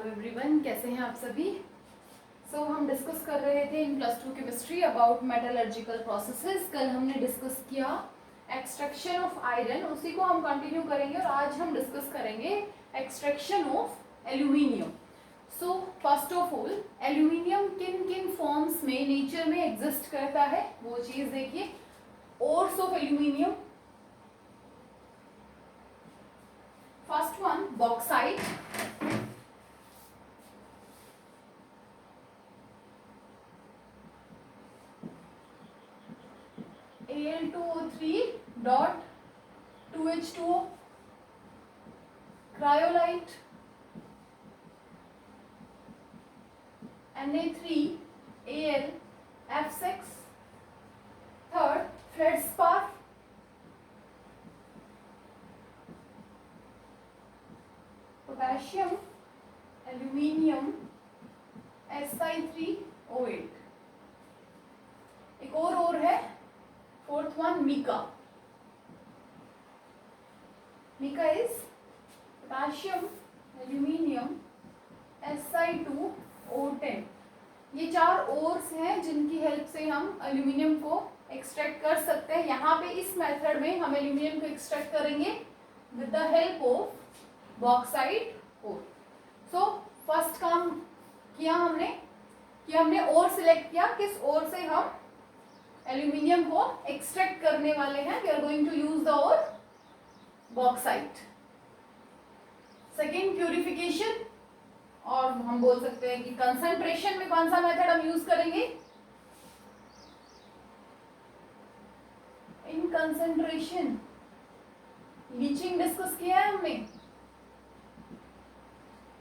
Everyone, कैसे हैं आप सभी। हम डिस्कस कर रहे थे इन +2 केमिस्ट्री अबाउट मेटलर्जिकल प्रोसेसेस। कल हमने डिस्कस किया एक्सट्रैक्शन ऑफ आयरन, उसी को हम कंटिन्यू करेंगे और आज हम डिस्कस करेंगे extraction of aluminium. First of all, aluminium किन किन फॉर्म्स में नेचर में एग्जिस्ट करता है वो चीज देखिए। Ores of aluminium, first one bauxite, Al2O3 dot 2H2O, cryolite, Na3Al F6, third feldspar, potassium aluminium Si3O8। एक और है fourth one mica. Mica is potassium aluminium Si2O10। ये चार ओर्स हैं जिनकी हेल्प से हम एल्यूमिनियम को एक्सट्रैक्ट कर सकते हैं। यहाँ पे इस मेथड में हम एल्यूमिनियम को एक्सट्रैक्ट करेंगे with the help of bauxite ore. First काम किया हमने ओर सिलेक्ट किया, किस ओर से हम एल्यूमिनियम को एक्सट्रैक्ट करने वाले हैं। We are going to use the ore bauxite. Second purification, और हम बोल सकते हैं कि कंसंट्रेशन में कौन सा मेथड हम यूज करेंगे। इन कंसंट्रेशन लीचिंग डिस्कस किया है हमने।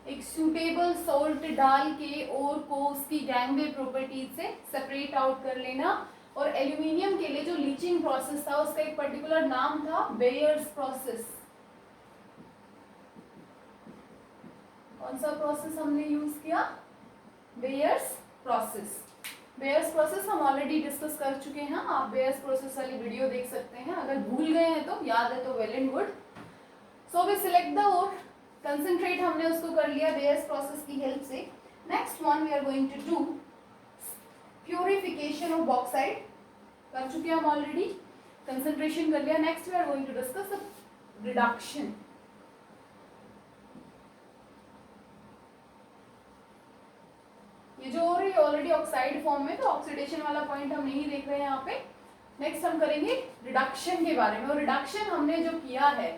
एक सूटेबल सॉल्ट डाल के ओर को उसकी गैंगवे प्रॉपर्टीज से सेपरेट आउट कर लेना। और एल्यूमिनियम के लिए जो लीचिंग प्रोसेस था उसका एक पर्टिकुलर नाम था बेयर्स प्रोसेस। कौन सा प्रोसेस हमने यूज किया? Bears process. बेयर्स प्रोसेस हम ऑलरेडी डिस्कस कर चुके हैं, आप बेयर्स प्रोसेस वाली वीडियो देख सकते हैं। अगर भूल गए हैं तो याद है तो well and good. We select the ore, concentrate हमने उसको कर लिया बेयर्स प्रोसेस की हेल्प से। Next one we are going to do purification of bauxite. कर चुके हैं हम ऑलरेडी, कंसंट्रेशन कर लिया। Next we are going to discuss the reduction. ये जो हो रही है ऑलरेडी ऑक्साइड फॉर्म में, तो ऑक्सीडेशन वाला पॉइंट हम नहीं देख रहे हैं यहाँ पे। नेक्स्ट हम करेंगे रिडक्शन के बारे में। और रिडक्शन हमने जो किया है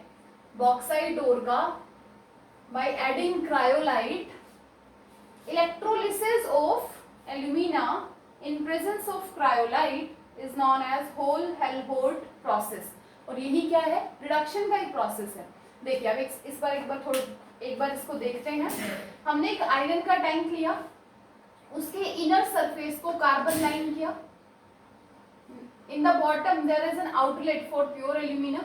बॉक्साइट ओर का by adding cryolite, electrolysis of alumina in presence of cryolite is known as whole Helmholtz process। और यही क्या है? रिडक्शन का एक प्रोसेस है। देखिए अब इस बार एक बार इसको देखते हैं। हमने एक आयरन का टैंक लिया, उसके इनर सरफेस को कार्बन लाइन किया। In the bottom there is an outlet for pure alumina.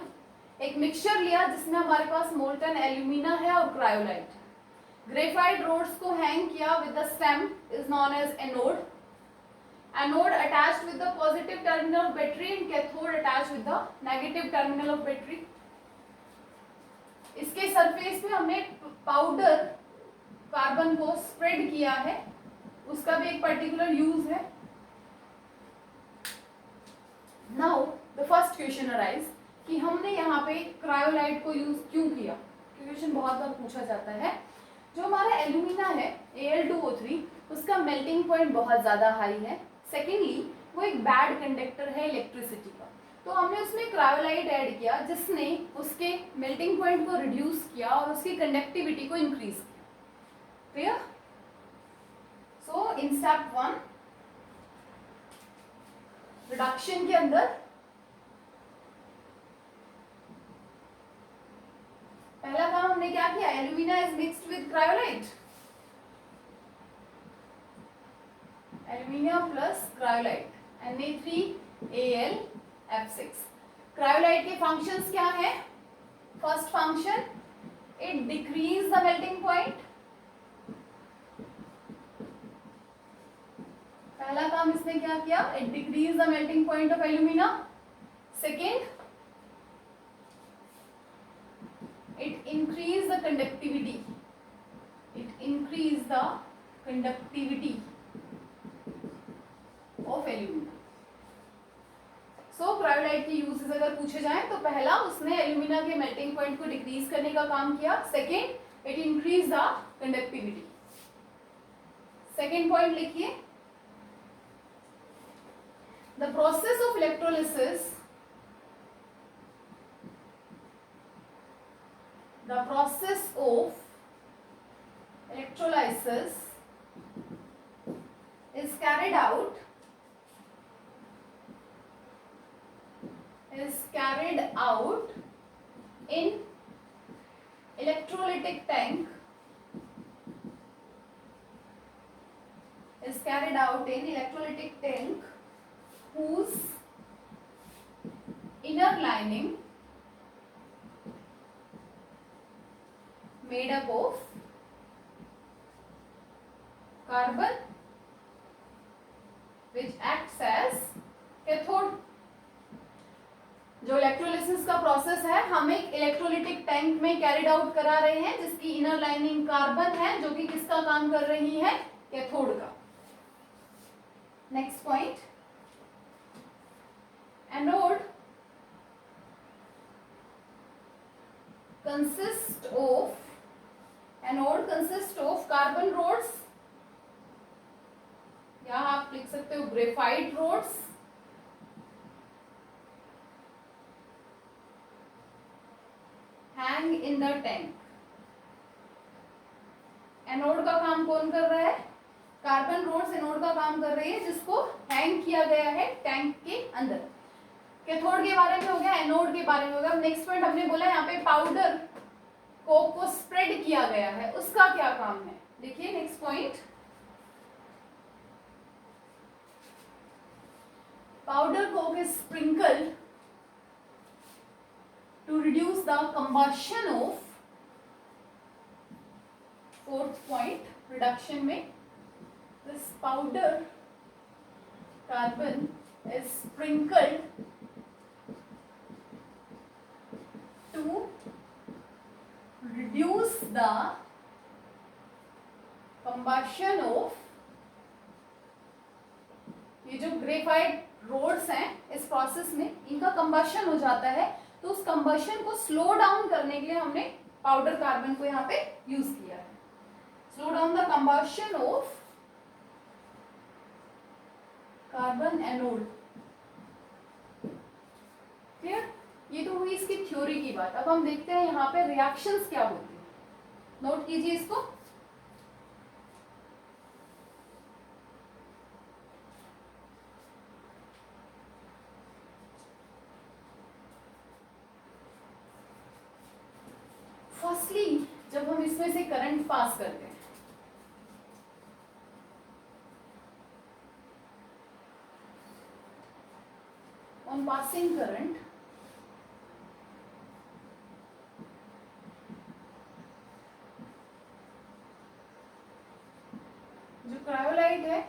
एक मिक्सचर लिया जिसमें हमारे पास मोल्टन एल्यूमिना है और क्रायोलाइट। ग्रेफाइट रोड्स को हैंग किया with the stem is known as anode. Anode attached with the positive terminal of battery and cathode attached with the negative terminal of battery। इसके surface में हमने powder carbon को spread किया है, उसका भी एक पर्टिकुलर यूज है। Now the first question arise कि हमने यहाँ पे क्रायोलाइट को यूज क्यों किया। क्वेश्चन बहुत बार पूछा जाता है। जो हमारा एल्यूमिना है Al2O3, उसका मेल्टिंग पॉइंट बहुत ज्यादा हाई है। सेकेंडली वो एक बैड कंडक्टर है इलेक्ट्रिसिटी का। तो हमने उसमें क्रायोलाइट ऐड किया जिसने उसके मेल्टिंग पॉइंट को रिड्यूस किया और उसकी कंडक्टिविटी को इंक्रीज किया। क्लियर? इन स्टेप 1 रिडक्शन के अंदर पहला काम हमने क्या किया? Alumina is mixed with cryolite. Aluminium plus cryolite Na3Al F6। Cryolite के फंक्शंस क्या है? First function, it decrease the melting point. पहला काम इसने क्या किया? It decrease the melting point of alumina. Second, it increase the conductivity, it increase the conductivity of alumina. So cryolite के uses अगर पूछे जाएं तो पहला, उसने एल्यूमिना के मेल्टिंग पॉइंट को डिक्रीज करने का काम किया. Second, it increase the conductivity. Second point लिखिए, the process of electrolysis, the process of electrolysis is carried out in electrolytic tank, whose inner lining made up of carbon which acts as cathode. जो electrolysis का process है हम एक electrolytic tank में carried out करा रहे हैं, जिसकी इनर लाइनिंग कार्बन है, जो कि किसका काम कर रही है, कैथोड का. Next point, anode consist of carbon rods, या आप लिख सकते हो graphite rods, hang in the tank. Anode का काम कौन कर रहा है, कार्बन रोड्स एनोड का काम कर रही है, जिसको हैंग किया गया है टैंक के अंदर. कैथोड के बारे में हो गया, एनोड के बारे में हो गया. नेक्स्ट पॉइंट हमने बोला यहाँ पे पाउडर कोक को स्प्रेड किया गया है, उसका क्या काम है. देखिए next point, powder coke is sprinkled to reduce the combustion of, fourth point, reduction में this powder carbon is sprinkled to reduce the combustion of, ये जो ग्रेफाइट रोड्स हैं इस प्रोसेस में इनका कंबशन हो जाता है, तो उस कंबशन को स्लो डाउन करने के लिए हमने पाउडर कार्बन को यहाँ पे यूज किया है. Slow down the combustion of carbon anode. Clear. ये तो हुई इसकी थ्योरी की बात. अब हम देखते हैं यहाँ पे रिएक्शंस क्या होती है. नोट कीजिए इसको. फर्स्टली जब हम इसमें से करंट पास करते हैं, ऑन पासिंग करंट, जो क्रायोलाइट है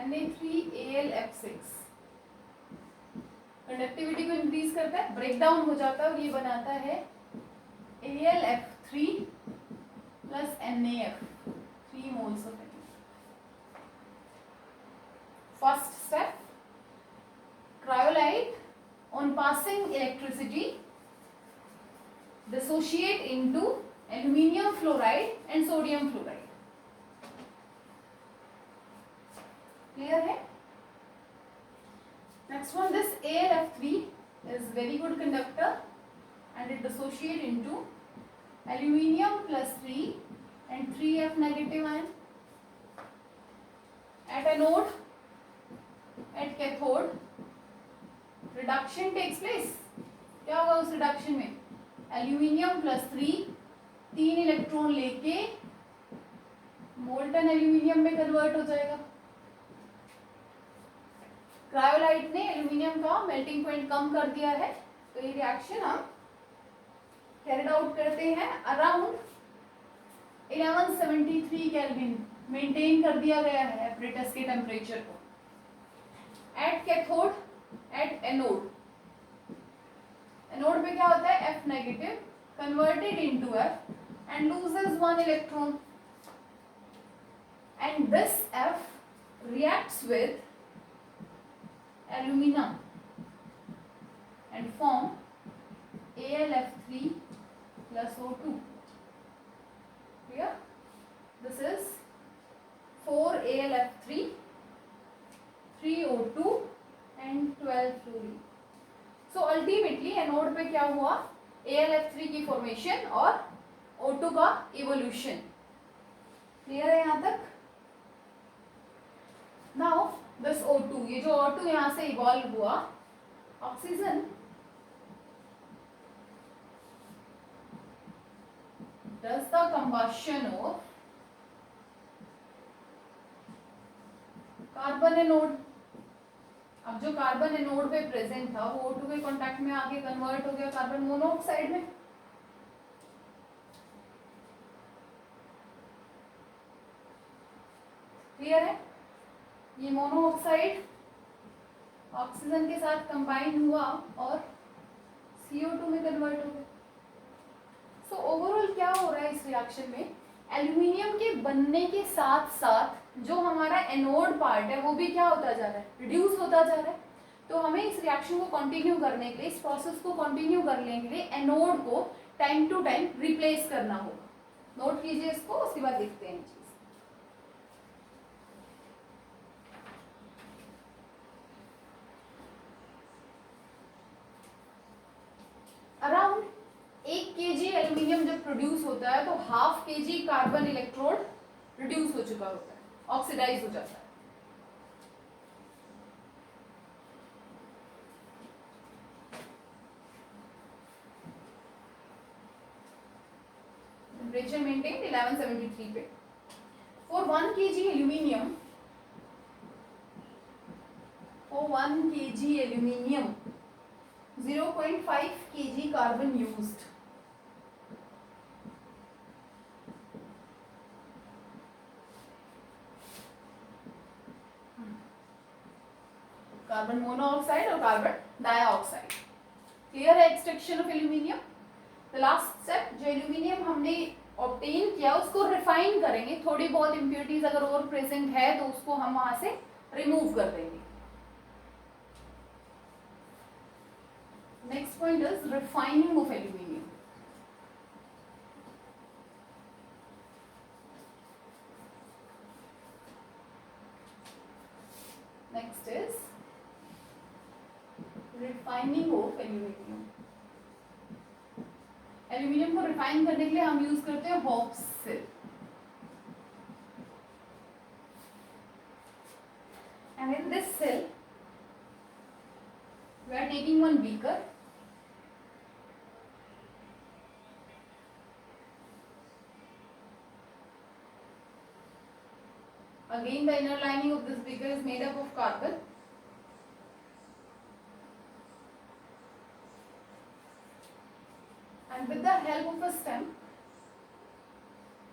Na3Al(F6) कंडक्टिविटी को इंक्रीज करता है, ब्रेक डाउन हो जाता है और ये बनाता है Al(F3) plus NaF, 3 moles of it. First step, cryolite on passing electricity dissociate into aluminium fluoride and sodium fluoride. Clear है? Next one, this Al(F3) is very good conductor and it dissociate into aluminium plus 3 and 3F negative ion. At anode, at cathode, reduction takes place. क्या होगा उस reduction में, aluminium plus 3 3 electron लेके molten aluminium में convert हो जाएगा. Cryolite ने aluminium का मेल्टिंग पॉइंट कम कर दिया है, तो ये रिएक्शन हम कैरिड आउट करते हैं अराउंड 1173 केल्विन. मेंटेन कर दिया गया है एपरेटस के टेम्परेचर को. At cathode, at anode, anode पे क्या होता है, F negative converted into F and loses 1 electron. and this F reacts with alumina and form AlF3 plus O2. Clear? This is 4AlF3, 3O2 and 12 fluorine. So ultimately anode पे क्या हुआ, AlF3 की formation और O2 का evolution. Clear है यहाँ तक? Now this O2, ये जो O2 यहाँ से इवॉल्व हुआ, oxygen does the combustion of carbon anode. अब जो कार्बन एनोड पे प्रेजेंट था वो O2 के कांटेक्ट में आके कन्वर्ट हो गया कार्बन मोनोऑक्साइड में. क्लियर है? ये मोनोऑक्साइड ऑक्सीजन के साथ कंबाइन हुआ और CO2 में कन्वर्ट हो गया. सो ओवरऑल क्या हो रहा है इस रिएक्शन में, एल्यूमिनियम के बनने के साथ साथ जो हमारा एनोड पार्ट है वो भी क्या होता जा रहा है, रिड्यूस होता जा रहा है. तो हमें इस रिएक्शन को कंटिन्यू करने के लिए, इस प्रोसेस को कंटिन्यू करने के लिए एनोड को टाइम टू टाइम रिप्लेस करना होगा. नोट कीजिए इसको, उसके बाद देखते हैं चीज. अराउंड 1 kg एल्यूमिनियम जब प्रोड्यूस होता है तो ½ kg कार्बन इलेक्ट्रोड रिड्यूस हो चुका होता है, ऑक्सीडाइज हो जाता है. टेम्परेचर मेंटेन 1173 पे. For 1 kg aluminium, for 1 kg aluminium 0.5 kg carbon used. Carbon monoxide और कार्बन डाइऑक्साइड. क्लियर है extraction of aluminium. The last step, जो एल्यूमिनियम हमने ऑब्टेन किया उसको रिफाइन करेंगे. थोड़ी बहुत इम्प्योरिटीज अगर और प्रेजेंट है तो उसको हम वहां से रिमूव कर देंगे. Next point is refining of aluminium. Next is refining of aluminium. Aluminium को रिफाइन करने के लिए हम यूज करते हैं Hoopes cell. And in this cell, we are taking one beaker. Again, the inner lining of this beaker is made up of carbon. And with the help of a stem,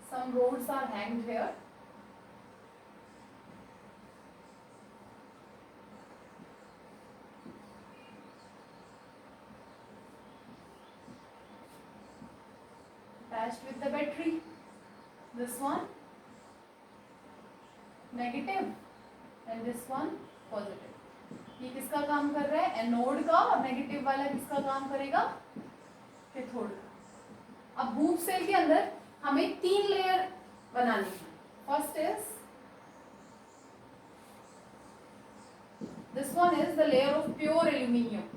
some rods are hanged here. Attached with the battery. This one negative and this one positive. ये किसका काम कर रहा है, anode का, और negative वाला किसका काम करेगा, कैथोड का. अब हूप सेल के अंदर हमें 3 लेयर बनानी है. First is this one is the layer of pure aluminium.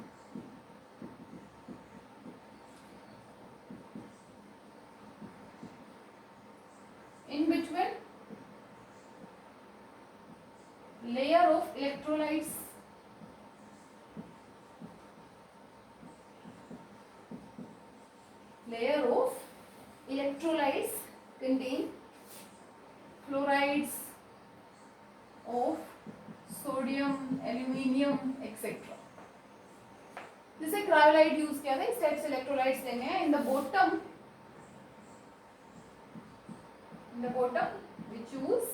In between layer of electrolytes, layer of electrolytes contain chlorides of sodium, aluminium, etc. जिसे क्रायोलाइट यूज किया था, इस टाइप से इलेक्ट्रोलाइट्स लेने हैं. इन the bottom we choose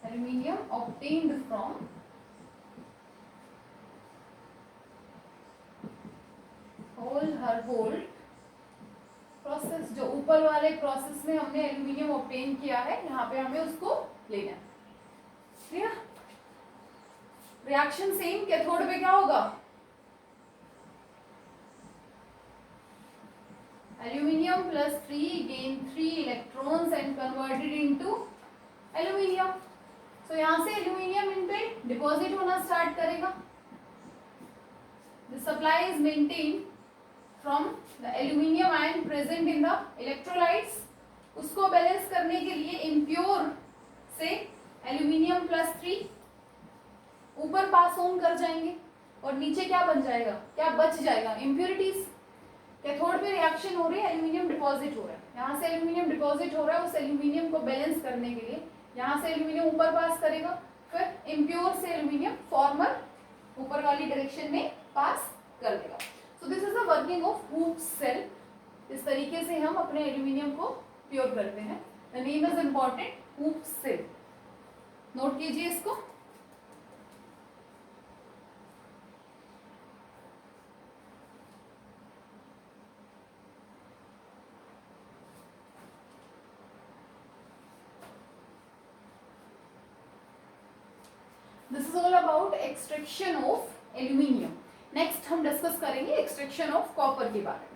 aluminium obtained from जिसमें हमने aluminium obtain किया है, यहाँ पे हमें उसको लेना है। क्लियर? रिएक्शन सेम, कैथोड पे क्या होगा, aluminium plus 3 gain 3 electrons and converted into aluminium. So यहाँ से aluminium इन पे डिपॉजिट होना स्टार्ट करेगा. The supply is maintained from the aluminium ion present in the electrolytes. उसको बैलेंस करने के लिए impure से aluminium plus 3 ऊपर पास ऑन कर जाएंगे और नीचे क्या बन जाएगा, क्या बच जाएगा, इम्प्योरिटीज. कैथोड पे रिएक्शन हो रही है, एल्यूमिनियम डिपॉजिट हो रहा है, यहाँ से एल्यूमिनियम डिपॉजिट हो रहा है. उस एल्यूमिनियम को बैलेंस करने के लिए यहाँ से एल्यूमिनियम ऊपर पास करेगा, फिर इम्प्योर से एल्यूमिनियम फॉर्मर ऊपर वाली डायरेक्शन में पास कर देगा. So this is the working of Hoope cell. इस तरीके से हम अपने एल्यूमिनियम को प्योर करते हैं. The name is important, Hoope cell. Note कीजिए इसको. This is all about extraction of aluminium. Next हम डिस्कस करेंगे एक्सट्रैक्शन ऑफ कॉपर के बारे में.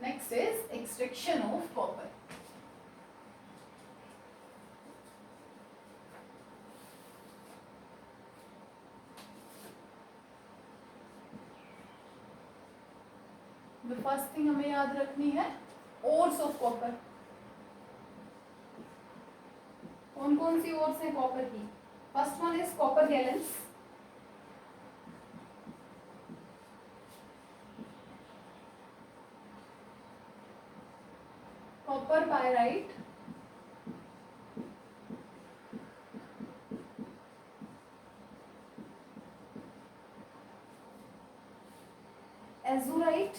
Next is extraction of copper. The first thing हमें याद रखनी है, ओर्स ऑफ कॉपर. कौन कौन सी ओर्स है कॉपर की? First one is copper glance, copper pyrite, azurite,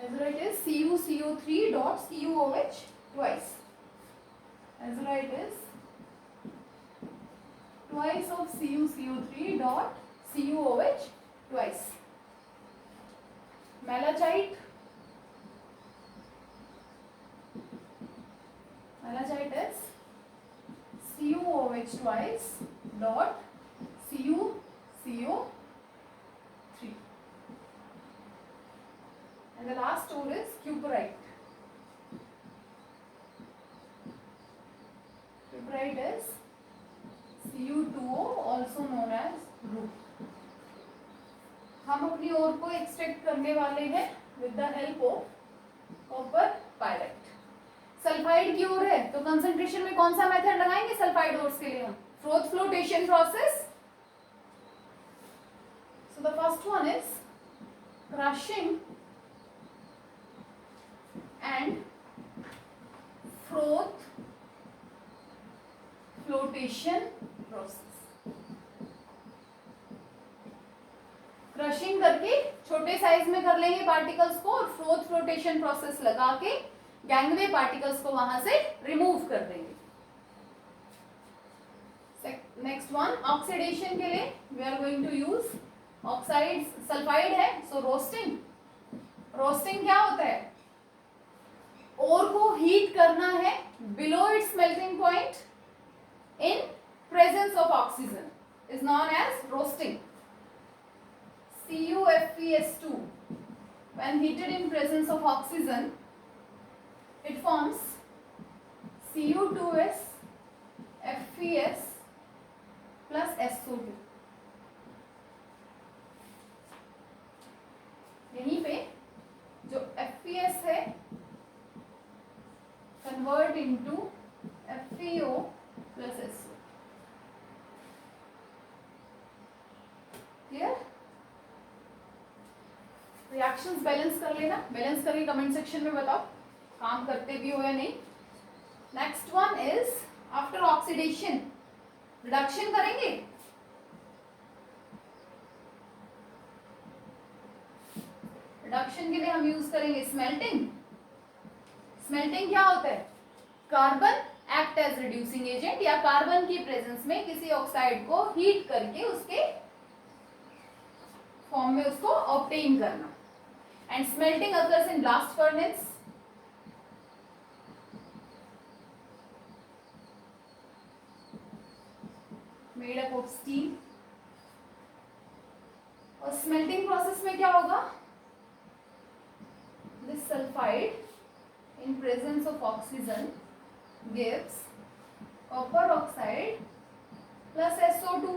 azurite is CuCO3 dot CuOH twice. Azurite is twice of CuCO3 dot CuOH twice. Malachite, malachite is CuOH twice dot CuCO3. And the last ore is cuprite. Cuprite is Cu2O, also known as Ru. हम अपनी ओर को extract करने वाले हैं with the help of copper pyrite. Sulphide की ओर है तो concentration में कौन सा मेथड लगाएंगे सल्फाइड ओर्स के लिए हम? Froth flotation process. So the first one is crushing and froth flotation process. Crushing करके छोटे साइज में कर लेंगे पार्टिकल्स को और फ्रोथ फ्लोटेशन प्रोसेस लगा के गैंगवे पार्टिकल्स को वहां से रिमूव कर देंगे. नेक्स्ट वन, ऑक्सीडेशन के लिए we are going to use oxides. Sulphide है सो रोस्टिंग. रोस्टिंग क्या होता है? ओर को हीट करना है below its melting point in presence of oxygen is known as roasting. CuFeS2 when heated in presence of oxygen it forms Cu2s Fes plus SO2. यहीं पे जो Fes है convert into FeO plus SO. Clear? Reactions balance कर लेना. Balance करके comment section में बताओ काम करते भी हो या नहीं. Next one is after oxidation reduction करेंगे. रिडक्शन के लिए हम यूज करेंगे स्मेल्टिंग. स्मेल्टिंग क्या होता है? Carbon act as reducing agent या कार्बन की प्रेजेंस में किसी ऑक्साइड को हीट करके उसके फॉर्म में उसको ऑब्टेन करना. And smelting occurs in blast furnace. Made up of steel. और स्मेल्टिंग प्रोसेस में क्या होगा? This sulphide in presence of oxygen gives copper oxide plus SO2,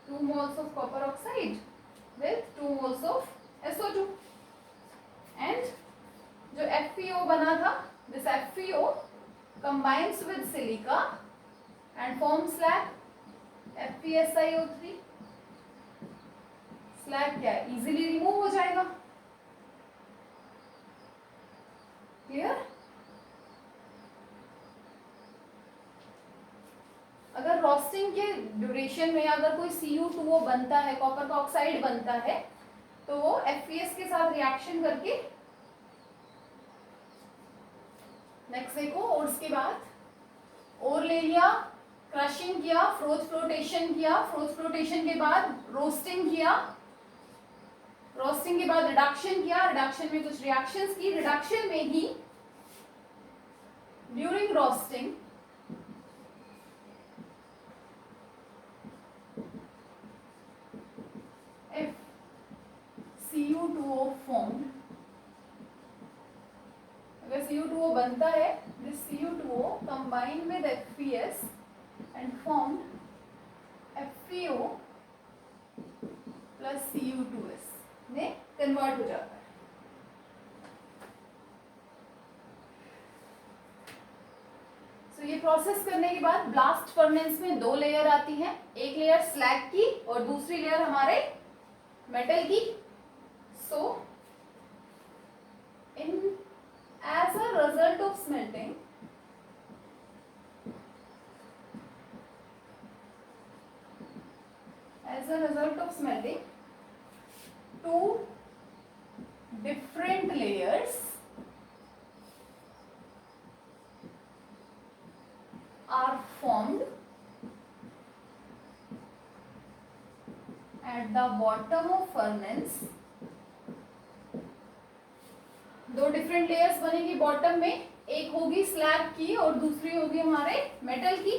2 moles of copper oxide with 2 moles of SO2. And जो FeO बना था, this FeO combines with silica and forms slag, FeSiO3. slag क्या है? easily remove हो जाएगा. Clear? अगर roasting के duration में अगर कोई Cu2O बनता है, कॉपर का ऑक्साइड बनता है, तो वो FeS के साथ रिएक्शन करके नेक्स्ट देखो. और उसके बाद और ले लिया, क्रशिंग किया, फ्रोथ फ्लोटेशन किया, फ्रोथ फ्लोटेशन के बाद रोस्टिंग किया, रोस्टिंग के बाद रिडक्शन किया, रिडक्शन में कुछ रिएक्शंस की, रिडक्शन में ही during roasting if Cu2O formed, अगर Cu2O बनता है, this Cu2O combined with FeS and formed FeO plus Cu2S में कन्वर्ट हो जाता है. तो ये प्रोसेस करने के बाद ब्लास्ट फर्नेस में 2 लेयर आती हैं. एक लेयर स्लैग की और दूसरी लेयर हमारे मेटल की. So in as a result of smelting, as a result of smelting, 2 different layers are formed at the bottom of furnace. 2 different layers बनेगी बॉटम में. एक होगी स्लैग की और दूसरी होगी हमारे मेटल की.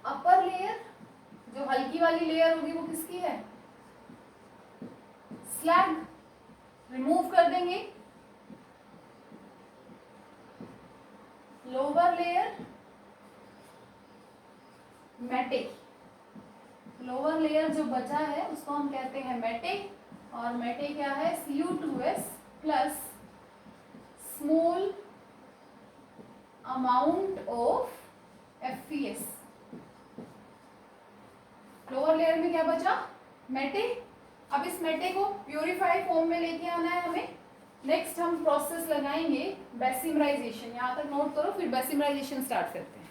अपर लेयर जो हल्की वाली लेयर होगी वो किसकी है? स्लैग. रिमूव कर देंगे. Lower layer matic. Lower layer जो बचा है उसको हम कहते हैं मेटिक. और मेटिक क्या है? Cu2S plus small amount of FeS. Lower layer में क्या बचा? मेटे. अब इस मेटे को प्योरीफाई फॉर्म में लेके आना है हमें. नेक्स्ट हम प्रोसेस लगाएंगे बेसिमराइजेशन. यहाँ तक नोट करो, फिर बेसिमराइजेशन स्टार्ट करते हैं.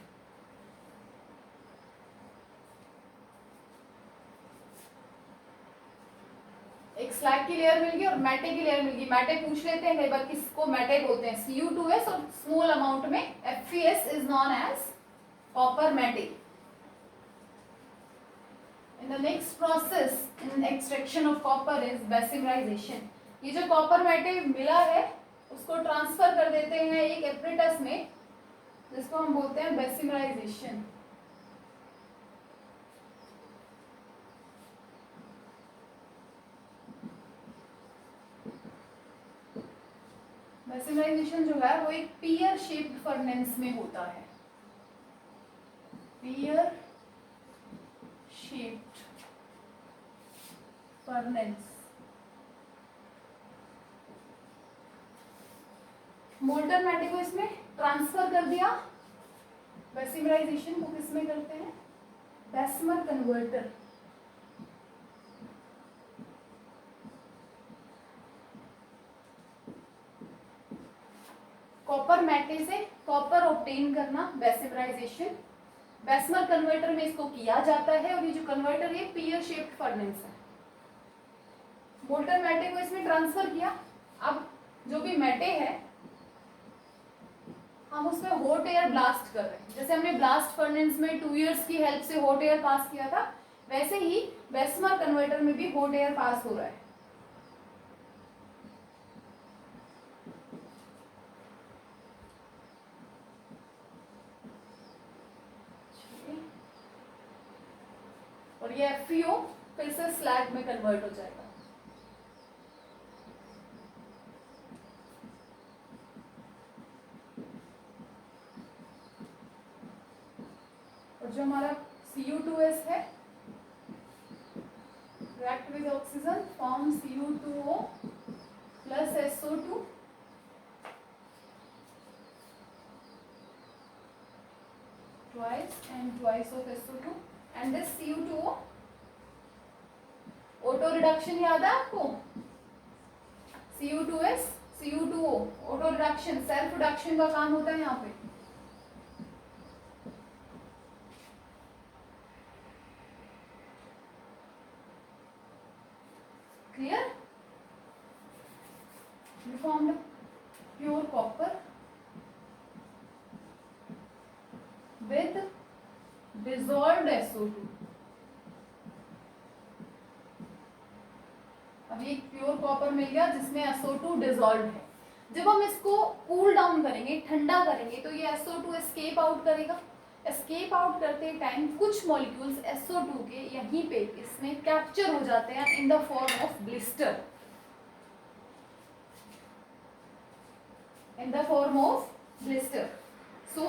एक स्लैग की लेयर मिल गई और मेटे की लेयर मिल गई. मेटे पूछ लेते हैं कई बार किसको मेटे बोलते हैं. Cu2S और स्मॉल अमाउंट में FeS is known as copper matte. In the next process in extraction of copper is bessemerisation. ये जो कॉपर मेटे मिला है उसको ट्रांसफर कर देते हैं एक एपरेटस में जिसको हम बोलते हैं बेसिमराइजेशन. बेसिमराइजेशन जो है वो एक पियर शेप्ड फर्नेस में होता है. Pear shaped furnace. मोल्टन मेटे को इसमें ट्रांसफर कर दिया. बेसिमराइजेशन को किसमें करते हैं? बेसमर कन्वर्टर. कॉपर मेटे से कॉपर ऑब्टेन करना बेसिमराइजेशन. बेसमर कन्वर्टर में इसको किया जाता है और ये जो कन्वर्टर है पियर शेप्ड फर्नेस है। मोल्टन मैटे को इसमें ट्रांसफर किया। अब जो भी मैटे है हम उसमें हॉट एयर ब्लास्ट कर रहे हैं। जैसे हमने ब्लास्ट फर्नेस में 2 इयर्स की हेल्प से हॉट एयर पास किया था, वैसे ही बेसमर कन्वर्टर में भी हॉट एयर पास हो रहा है। और ये FeO फिर से स्लैग में कन्वर्ट हो जाएगा। और जो हमारा Cu2s है, react with oxygen, form Cu2O plus SO2 twice and twice of SO2 and this Cu2O auto reduction याद है आपको? Cu2s Cu2O auto reduction, self reduction का काम होता है यहाँ पे। Clear? We formed pure copper with dissolved SO2। अब ये प्योर कॉपर मिल गया जिसमें SO2 डिसॉल्व है। जब हम इसको कूल डाउन करेंगे, ठंडा करेंगे, तो ये SO2 एस्केप आउट करेगा। एस्केप आउट करते टाइम कुछ मॉलिक्यूल्स SO2 के यहीं पे इसमें कैप्चर हो जाते हैं in the form of blister, in the form of blister. So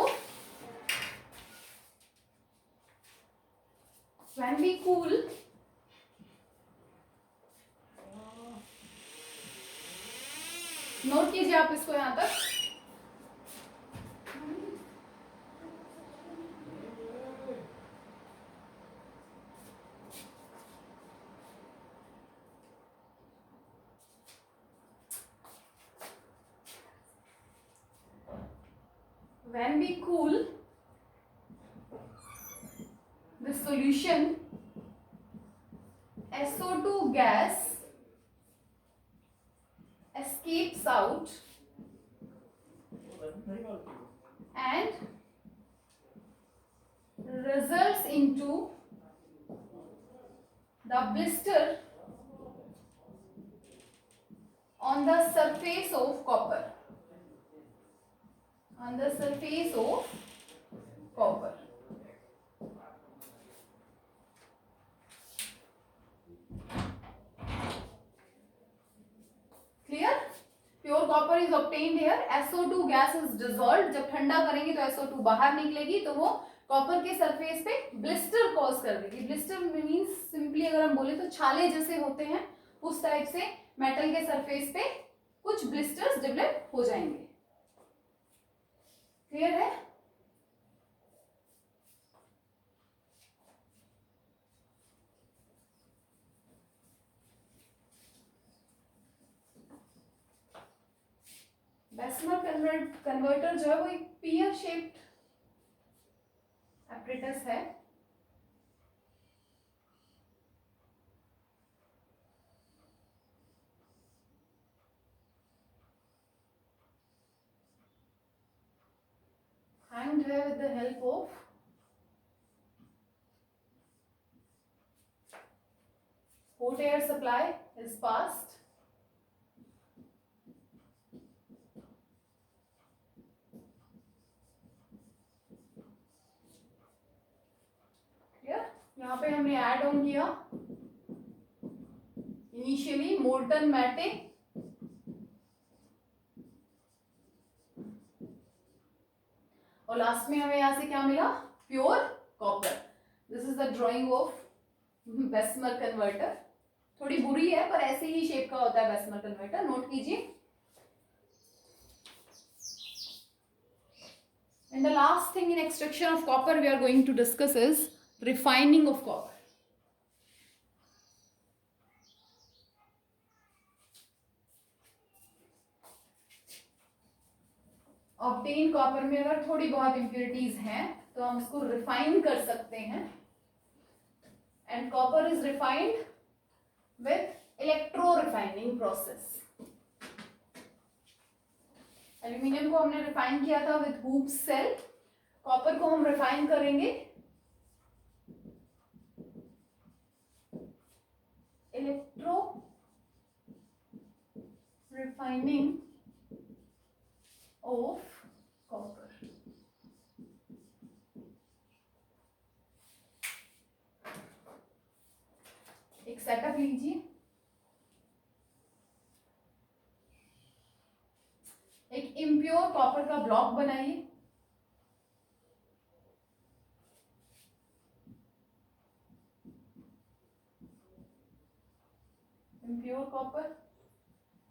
when we cool, note कीजिए आप इसको यहां तक। When we cool the solution, SO2 gas escapes out and results into the blister on the surface of copper, on the surface of copper. Clear? Pure copper is obtained here. SO2 gas is dissolved. जब ठंडा करेंगे तो SO2 बाहर निकलेगी, तो वो copper के surface पे ब्लिस्टर कॉज कर देगी। ब्लिस्टर मीन्स सिंपली अगर हम बोले तो छाले जैसे होते हैं, उस टाइप से मेटल के सरफेस पे कुछ ब्लिस्टर्स डेवलप हो जाएंगे। क्लियर है? बेसमर कन्वर्टर जो है वो एक पियर शेप्ड एपरेटस है। हैंग्ड है with the help of hot air supply is passed यहाँ पे हमने ऐड ऑन किया इनिशियली मोल्टन मैटे, और लास्ट में हमें यहाँ से क्या मिला? Pure copper. This is the drawing of Bessemer converter. थोड़ी बुरी है पर ऐसे ही शेप का होता है बेसमर कन्वर्टर, नोट कीजिए। And the last thing in extraction of copper we are going to discuss is refining of copper. Obtain copper में अगर थोड़ी बहुत इम्प्योरिटीज हैं तो हम उसको रिफाइन कर सकते हैं, and copper is refined with electro refining process. Aluminium को हमने रिफाइन किया था विथ हूप्स सेल, कॉपर को हम रिफाइन करेंगे इलेक्ट्रो रिफाइनिंग ऑफ कॉपर। एक सेटअप लीजिए, एक इम्प्योर कॉपर का ब्लॉक बनाइए, impure copper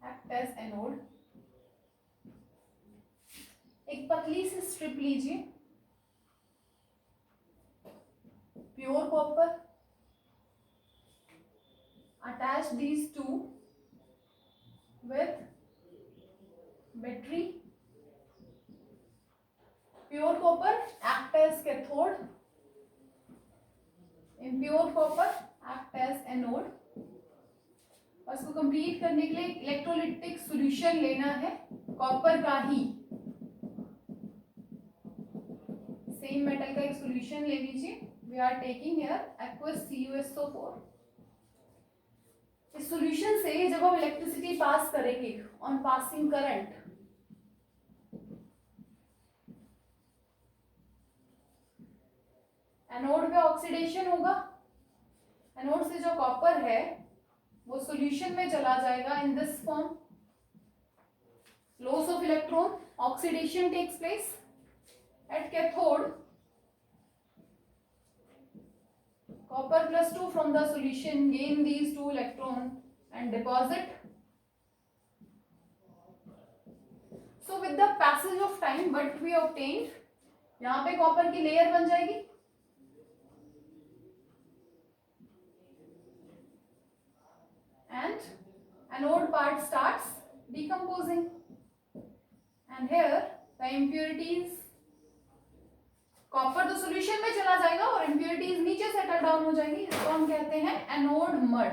act as anode। एक पतली सी स्ट्रिप लीजिए, pure copper, attach these two with battery। pure copper act as cathode, impure copper act as anode। और इसको कंप्लीट करने के लिए इलेक्ट्रोलिटिक सॉल्यूशन लेना है कॉपर का ही, सेम मेटल का एक सॉल्यूशन ले लीजिए। We are taking here aqueous CuSO4। इस सॉल्यूशन से जब हम इलेक्ट्रिसिटी पास करेंगे ऑन पासिंग करंट, एनोड पे ऑक्सीडेशन होगा, एनोड से जो कॉपर है वो सॉल्यूशन में चला जाएगा in this form, loss of electron, oxidation takes place at cathode, copper plus 2 from the solution gain these 2 electron and deposit। so with the passage of time what we obtained, यहाँ पे copper की layer बन जाएगी, and anode part starts decomposing, and here the impurities, copper तो solution में चला जाएगा और इम्प्योरिटीज नीचे सेटल डाउन हो जाएंगी, इसको हम कहते हैं anode mud.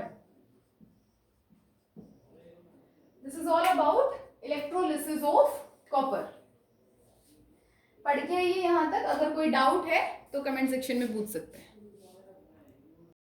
This is all about electrolysis of copper. पढ़ के आइए यहाँ तक, अगर कोई डाउट है तो कमेंट सेक्शन में पूछ सकते हैं।